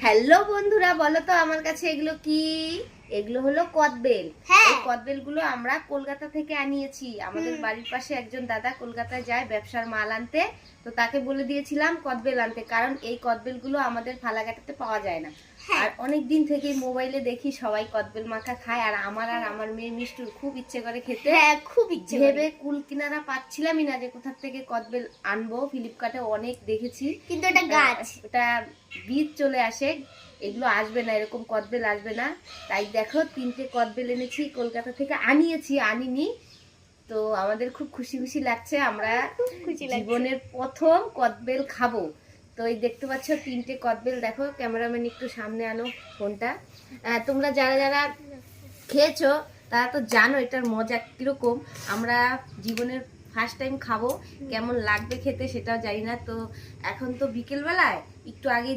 Hello বন্ধুরা, বলো তো আমার কাছে এগুলো কি? এগুলো হলো কদবেল। এই কদবেল গুলো আমরা কলকাতা থেকে আনিয়েছি। আমাদের বাড়ির পাশে একজন দাদা কলকাতায় যায় ব্যবসার মাল আনতে, তো তাকে বলে দিয়েছিলাম কদবেল আনতে, কারণ এই কদবেল গুলো আমাদের ফালাকাটাতে পাওয়া যায় না। আর অনেক দিন থেকে মোবাইলে দেখি সবাই কদবেল মাখা খায়, আর আমার মেয়ে মিষ্টুর খুব ইচ্ছে করে খেতে। খুব ইচ্ছে ভেবে কুল কিনারা পাচ্ছিলামই না যে কোথা থেকে কদবেল আনবো। ফ্লিপকার্টে অনেক দেখেছি, কিন্তু এটা গাছ, ওটা বীজ চলে আসে, এগুলো আসবে না, এরকম কদবেল আসবে না। তাই দেখো 3টে কদবেল এনেছি, কলকাতা থেকে আনিনি। তো আমাদের খুব খুশি খুশি লাগছে, আমরা জীবনের প্রথম কদবেল খাবো। তো এই দেখতে পাচ্ছ 3টে কদবেল। দেখো ক্যামেরাম্যান একটু সামনে আনো ফোনটা। তোমরা যারা যারা খেয়েছো তারা তো জানো এটার মজা কিরকম। আমরা জীবনের ফার্স্ট টাইম খাবো, কেমন লাগবে খেতে সেটাও জানি না। তো এখন তো বিকেল বেলায় একটু আগে